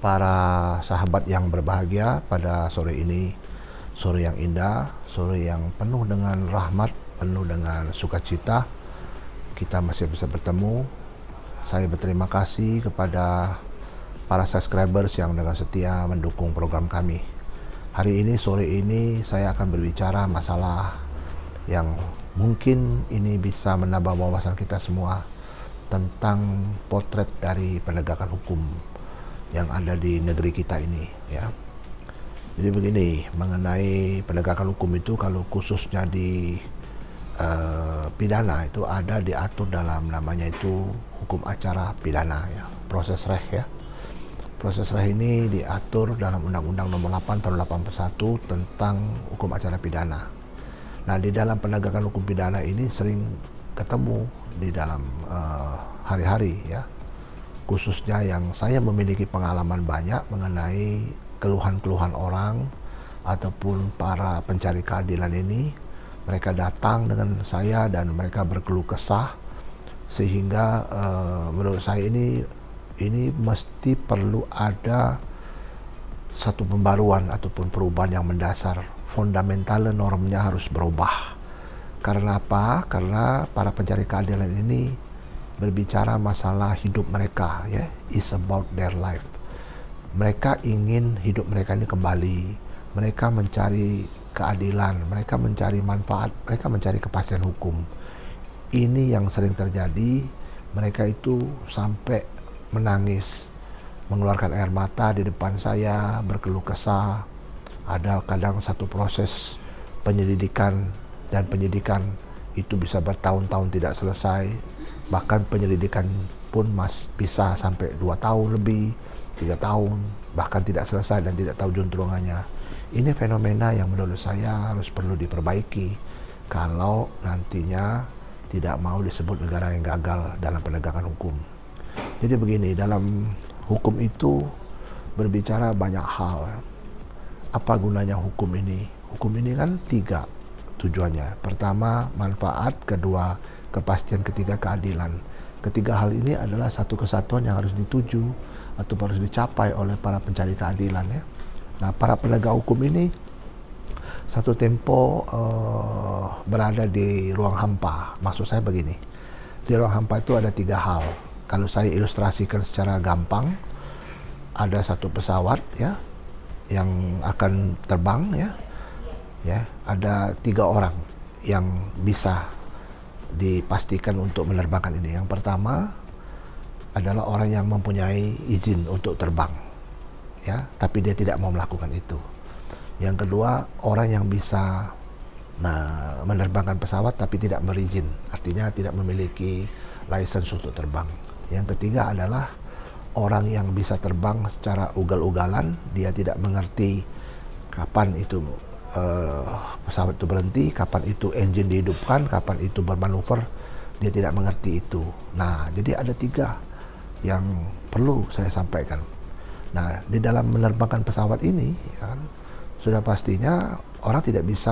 para sahabat yang berbahagia pada sore ini, sore yang indah, sore yang penuh dengan rahmat, penuh dengan sukacita. Kita masih bisa bertemu. Saya berterima kasih kepada para subscribers yang dengan setia mendukung program kami. Hari ini, sore ini, saya akan berbicara masalah yang mungkin ini bisa menambah wawasan kita semua tentang potret dari penegakan hukum yang ada di negeri kita ini, ya. Jadi begini, mengenai penegakan hukum itu, kalau khususnya di pidana itu ada diatur dalam namanya itu hukum acara pidana, ya, proses reh, ya. Proses reh ini diatur dalam Undang-Undang Nomor 8 Tahun 81 tentang hukum acara pidana. Nah, di dalam penegakan hukum pidana ini sering ketemu di dalam hari-hari, ya, khususnya yang saya memiliki pengalaman banyak mengenai keluhan-keluhan orang ataupun para pencari keadilan ini. Mereka datang dengan saya dan mereka berkeluh kesah, sehingga menurut saya ini mesti perlu ada satu pembaruan ataupun perubahan yang mendasar. Fundamental normnya harus berubah. Karena apa? Karena para pencari keadilan ini berbicara masalah hidup mereka, ya, is about their life. Mereka ingin hidup mereka ini kembali. Mereka mencari keadilan, mereka mencari manfaat, mereka mencari kepastian hukum. Ini yang sering terjadi. Mereka itu sampai menangis, mengeluarkan air mata di depan saya, berkeluh kesah. Ada kadang satu proses penyelidikan, dan penyidikan itu bisa bertahun-tahun tidak selesai. Bahkan penyelidikan pun bisa sampai 2 tahun lebih, 3 tahun, bahkan tidak selesai dan tidak tahu juntrungannya. Ini fenomena yang menurut saya harus perlu diperbaiki kalau nantinya tidak mau disebut negara yang gagal dalam penegakan hukum. Jadi begini, dalam hukum itu berbicara banyak hal. Apa gunanya hukum ini? Hukum ini kan 3 tujuannya. Pertama, manfaat. Kedua, kepastian. Ketiga, keadilan. Ketiga hal ini adalah satu kesatuan yang harus dituju atau harus dicapai oleh para pencari keadilan, ya. Nah, para penegak hukum ini satu tempo berada di ruang hampa. Maksud saya begini, di ruang hampa itu ada 3 hal. Kalau saya ilustrasikan secara gampang, ada satu pesawat, ya, yang akan terbang, ya, ada 3 orang yang bisa dipastikan untuk menerbangkan ini. Yang pertama adalah orang yang mempunyai izin untuk terbang, ya, tapi dia tidak mau melakukan itu. Yang kedua, orang yang bisa menerbangkan pesawat tapi tidak berizin, artinya tidak memiliki lisensi untuk terbang. Yang ketiga adalah orang yang bisa terbang secara ugal-ugalan, dia tidak mengerti kapan itu pesawat itu berhenti, kapan itu engine dihidupkan, kapan itu bermanuver, dia tidak mengerti itu. Nah, jadi ada 3 yang perlu saya sampaikan. Nah, di dalam menerbangkan pesawat ini, ya, sudah pastinya orang tidak bisa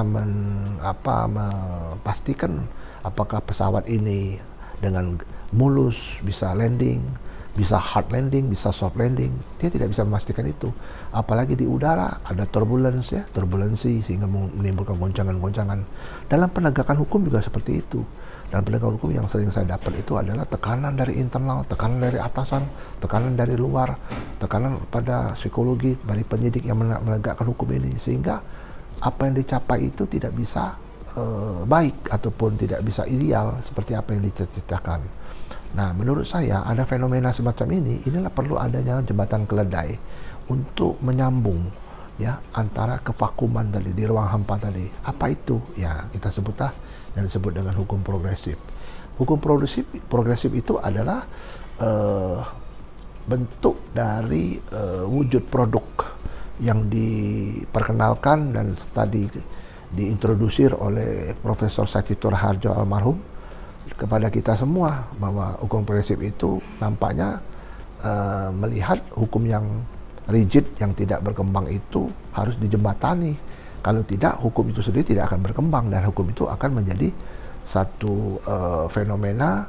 memastikan apakah pesawat ini dengan mulus bisa landing, bisa hard landing, bisa soft landing. Dia tidak bisa memastikan itu. Apalagi di udara ada turbulence, ya, turbulensi, sehingga menimbulkan goncangan-goncangan. Dalam penegakan hukum juga seperti itu. Dalam penegakan hukum yang sering saya dapat itu adalah tekanan dari internal, tekanan dari atasan, tekanan dari luar, tekanan pada psikologi dari penyidik yang menegakkan hukum ini, sehingga apa yang dicapai itu tidak bisa baik ataupun tidak bisa ideal seperti apa yang dicita-citakan. Nah, menurut saya ada fenomena semacam ini, inilah perlu adanya jembatan keledai untuk menyambung, ya, antara kevakuman tadi di ruang hampa tadi. Apa itu? Ya, kita sebutlah yang disebut dengan hukum progresif. Hukum progresif itu adalah bentuk dari wujud produk yang diperkenalkan dan tadi diintrodusir oleh Profesor Sachito Raharjo almarhum kepada kita semua, bahwa hukum progresif itu nampaknya melihat hukum yang rigid yang tidak berkembang itu harus dijembatani. Kalau tidak, hukum itu sendiri tidak akan berkembang dan hukum itu akan menjadi satu fenomena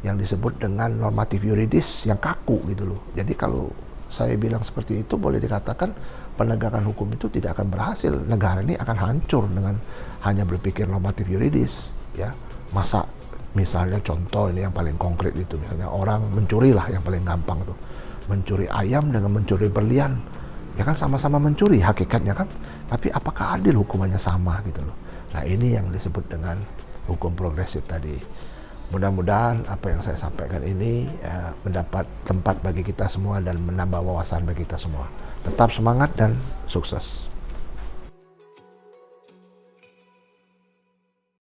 yang disebut dengan normatif yuridis yang kaku gitu loh. Jadi kalau saya bilang seperti itu, boleh dikatakan penegakan hukum itu tidak akan berhasil. Negara ini akan hancur dengan hanya berpikir normatif yuridis, ya. Masa misalnya contoh ini yang paling konkret itu, misalnya orang mencuri lah yang paling gampang tuh. Mencuri ayam dengan mencuri berlian. Ya kan sama-sama mencuri hakikatnya kan, tapi apakah adil hukumannya sama gitu loh. Nah, ini yang disebut dengan hukum progresif tadi. Mudah-mudahan apa yang saya sampaikan ini mendapat tempat bagi kita semua dan menambah wawasan bagi kita semua. Tetap semangat dan sukses.